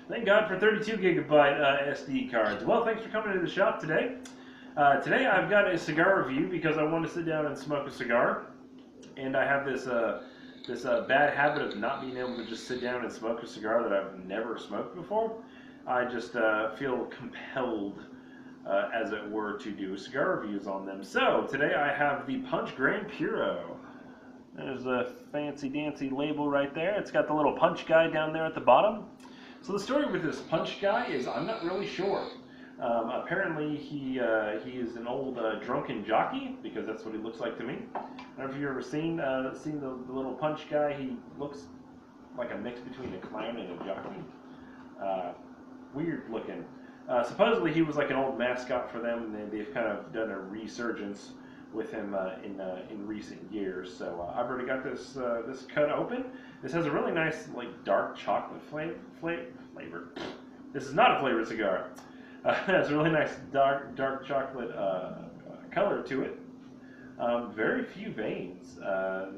Thank God for 32 gigabyte SD cards. Well, thanks for coming to the shop today. Today I've got a cigar review because I want to sit down and smoke a cigar, and I have this bad habit of not being able to just sit down and smoke a cigar that I've never smoked before. I just feel compelled, as it were, to do cigar reviews on them. So today I have the Punch Grand Puro. There's a fancy dancy label right there. It's got the little punch guy down there at the bottom. So the story with this punch guy is I'm not really sure. Apparently he is an old drunken jockey, because that's what he looks like to me. I don't know if you've ever seen the little punch guy. He looks like a mix between a clown and a jockey. Weird looking. Supposedly he was like an old mascot for them, and they've kind of done a resurgence with him in recent years. So I've already got this cut open. This has a really nice like dark chocolate flavor. This is not a flavored cigar. It has a really nice dark chocolate color to it. Very few veins.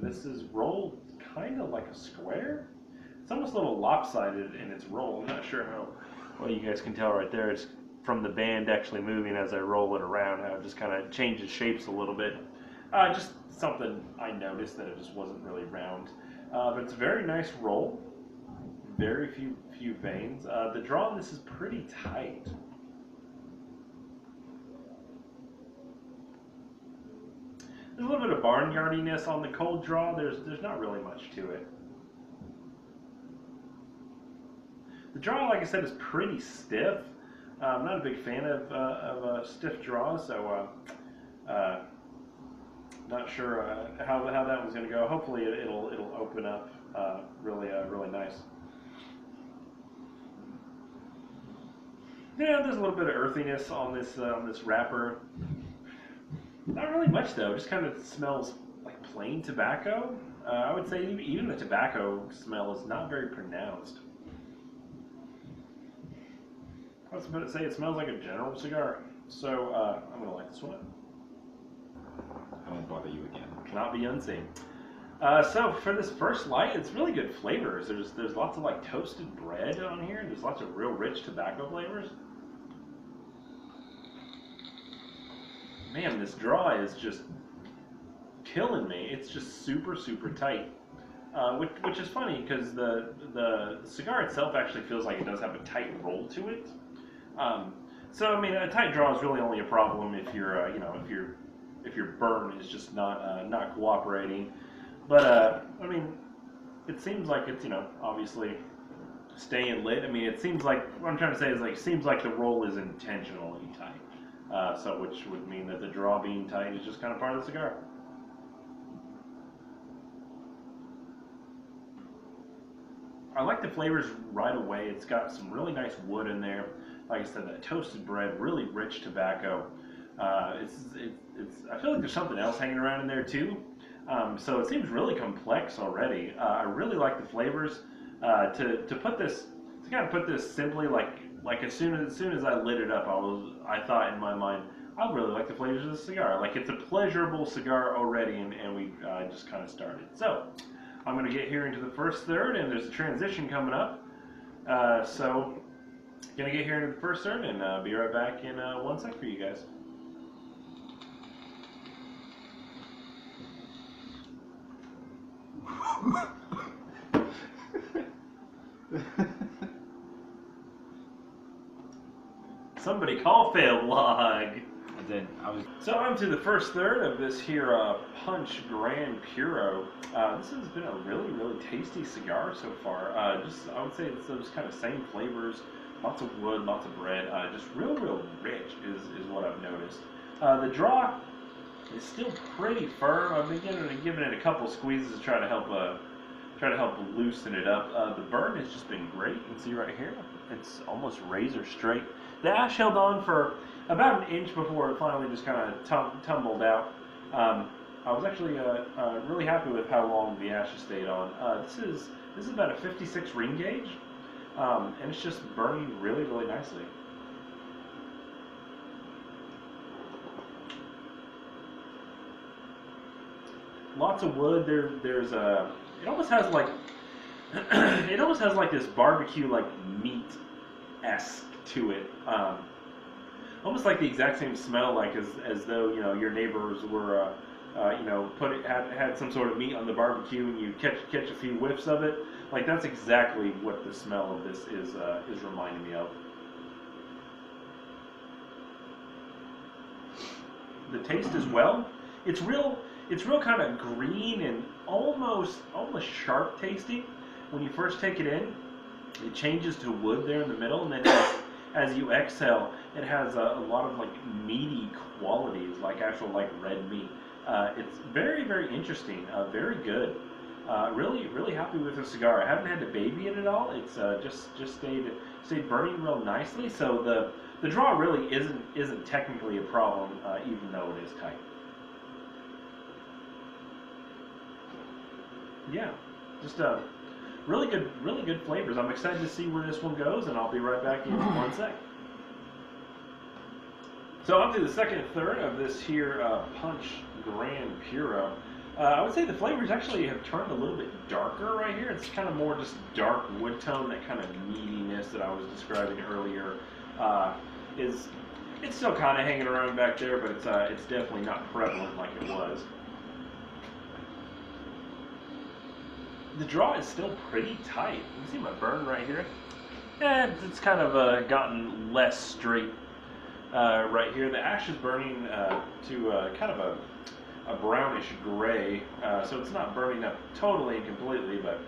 This is rolled kind of like a square. It's almost a little lopsided in its roll. I'm not sure how well you guys can tell right there. It's from the band actually moving as I roll it around, how it just kind of changes shapes a little bit. Just something I noticed, that it just wasn't really round. But it's a very nice roll. Very few veins. The draw on this is pretty tight. There's a little bit of barnyardiness on the cold draw. There's not really much to it. The draw, like I said, is pretty stiff. I'm not a big fan of stiff draws, so not sure how that one's going to go. Hopefully, it'll open up really nice. Yeah, there's a little bit of earthiness on this wrapper. Not really much though. It just kind of smells like plain tobacco. I would say even the tobacco smell is not very pronounced. I was about to say it smells like a general cigar. So I'm gonna light this one. I won't bother you again. Cannot be unseen. So for this first light, it's really good flavors. There's lots of like toasted bread on here. There's lots of real rich tobacco flavors. Man, this draw is just killing me. It's just super tight, which is funny because the cigar itself actually feels like it does have a tight roll to it. So I mean, a tight draw is really only a problem if you're if your burn is just not cooperating. But I mean, it seems like it's obviously staying lit. I mean, it seems like what I'm trying to say is like seems like the roll is intentionally tight. So which would mean that the draw being tight is just kind of part of the cigar. I like the flavors right away. It's got some really nice wood in there. Like I said, that toasted bread, really rich tobacco. I feel like there's something else hanging around in there too. So it seems really complex already. I really like the flavors. To kind of put this simply, like as soon as I lit it up, I thought in my mind, I really like the flavors of the cigar. Like it's a pleasurable cigar already, and we just kind of started. So I'm going to get here into the first third, and there's a transition coming up. So going to get here into the first third, and be right back in 1 sec for you guys. Somebody call failed log. So I'm to the first third of this here Punch Grand Puro. This has been a really tasty cigar so far. I would say it's those kind of same flavors, lots of wood, lots of bread, just real rich is what I've noticed. The draw is still pretty firm. I've been giving it a couple squeezes to try to help loosen it up. The burn has just been great. You can see right here, it's almost razor straight. The ash held on for about an inch before it finally just kind of tumbled out. I was actually really happy with how long the ash has stayed on. This is about a 56 ring gauge, and it's just burning really nicely. Lots of wood. There's it almost has like this barbecue like meat esque to it. Almost like the exact same smell, like as though your neighbors were had some sort of meat on the barbecue and you catch a few whiffs of it. Like that's exactly what the smell of this is reminding me of. The taste as well. It's real kind of green and almost sharp tasting. When you first take it in, it changes to wood there in the middle, and then as you exhale, it has a lot of like meaty qualities, like actual like red meat. It's very, very interesting. Very good. Really happy with the cigar. I haven't had to baby it at all. It's just stayed burning real nicely. So the draw really isn't technically a problem, even though it is tight. Yeah, just really good flavors. I'm excited to see where this one goes, and I'll be right back in 1 sec. So on to the second and third of this here Punch Grand Puro. I would say the flavors actually have turned a little bit darker right here. It's kind of more just dark wood tone, that kind of meatiness that I was describing earlier. It's still kind of hanging around back there, but it's definitely not prevalent like it was. The draw is still pretty tight. You can see my burn right here. And it's kind of gotten less straight right here. The ash is burning to kind of a brownish gray, so it's not burning up totally and completely, but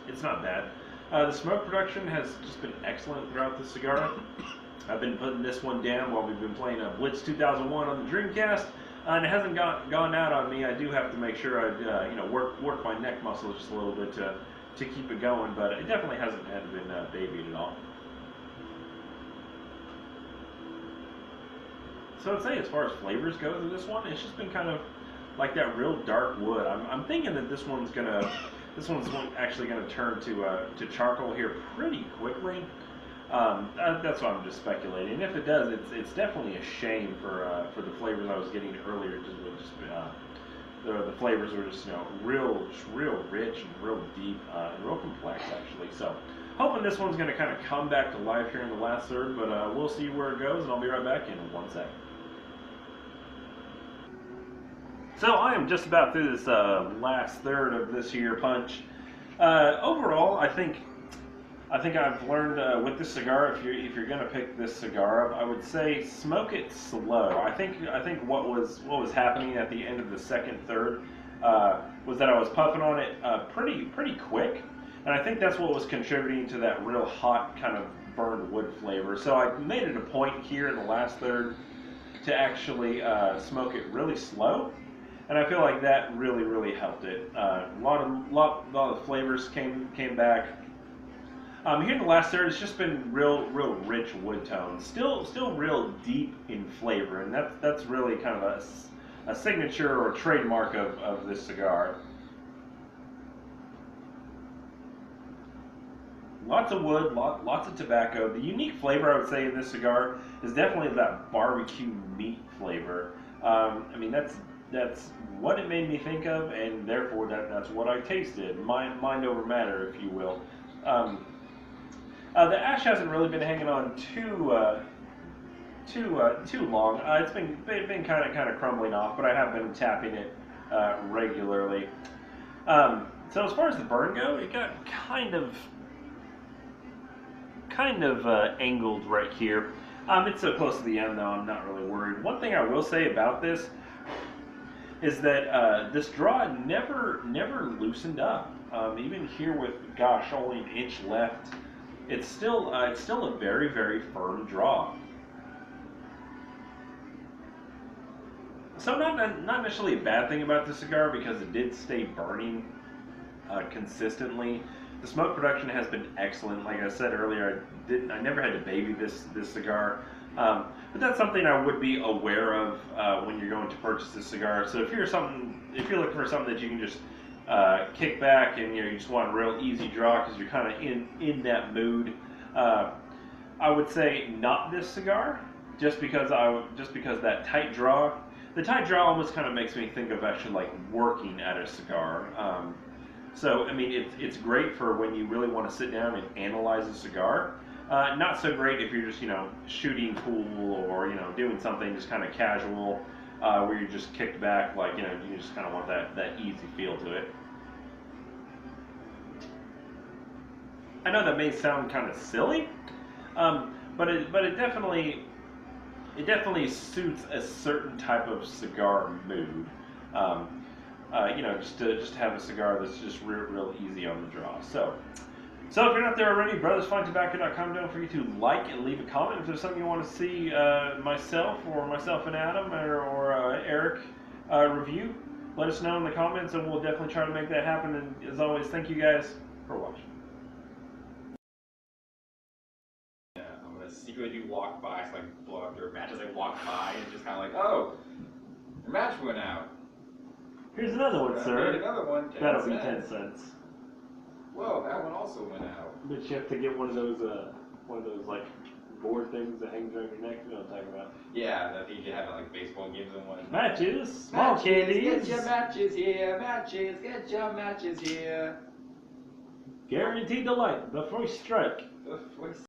it's not bad. The smoke production has just been excellent throughout the cigar. I've been putting this one down while we've been playing Blitz 2001 on the Dreamcast, and it hasn't gone out on me. I do have to make sure I work my neck muscles just a little bit to keep it going, but it definitely hasn't been babied at all. So I'd say as far as flavors go to this one, it's just been kind of like that real dark wood. I'm thinking that this one's actually gonna turn to charcoal here pretty quickly. That's why I'm just speculating. If it does, it's definitely a shame for the flavors I was getting earlier. The flavors were just real rich and real deep and real complex actually. So hoping this one's gonna kind of come back to life here in the last third, but we'll see where it goes, and I'll be right back in 1 sec. So I am just about through this last third of this here punch. Overall, I think I've learned with this cigar, if you're gonna pick this cigar up, I would say smoke it slow. I think what was happening at the end of the second third was that I was puffing on it pretty quick, and I think that's what was contributing to that real hot kind of burned wood flavor. So I made it a point here in the last third to actually smoke it really slow. And I feel like that really helped it. A lot of flavors came back. Here in the last third, it's just been real rich wood tones. Still real deep in flavor, and that's really kind of a signature or trademark of this cigar. Lots of wood, lots of tobacco. The unique flavor I would say in this cigar is definitely that barbecue meat flavor. I mean that's what it made me think of, and therefore that's what I tasted. Mind over matter, if you will. The ash hasn't really been hanging on too long. It's been kind of crumbling off, but I have been tapping it regularly. So as far as the burn go, it got kind of angled right here. It's so close to the end though, I'm not really worried. One thing I will say about this is that this draw never loosened up. Even here with, gosh, only an inch left, it's still a very firm draw. So not necessarily a bad thing about the cigar, because it did stay burning consistently. The smoke production has been excellent. Like I said earlier, I never had to baby this cigar. But that's something I would be aware of when you're going to purchase this cigar. So if you're looking for something that you can just kick back and you just want a real easy draw because you're kind of in that mood, I would say not this cigar, just because that tight draw. The tight draw almost kind of makes me think of actually like working at a cigar. So I mean, it's great for when you really want to sit down and analyze a cigar. Not so great if you're just, shooting pool or, doing something just kind of casual, where you're just kicked back, like, you just kind of want that easy feel to it. I know that may sound kind of silly, but it definitely suits a certain type of cigar mood. Just to have a cigar that's just real easy on the draw. So if you're not there already, brothersfinetobacco.com. Don't forget to like and leave a comment if there's something you want to see myself and Adam or Eric review. Let us know in the comments, and we'll definitely try to make that happen. And as always, thank you guys for watching. Secretly do walk by, so like blow up their match as I walk by, and just kind of like, oh, your match went out. Here's another one, sir. Here's another one. That'll be 10 cents. Whoa, that one also went out. But you have to get one of those like board things that hangs around your neck. You know what I'm talking about? Yeah, that you have at like baseball games and one. Matches, small candies. Get your matches here, matches. Get your matches here. Guaranteed delight. The first strike. The first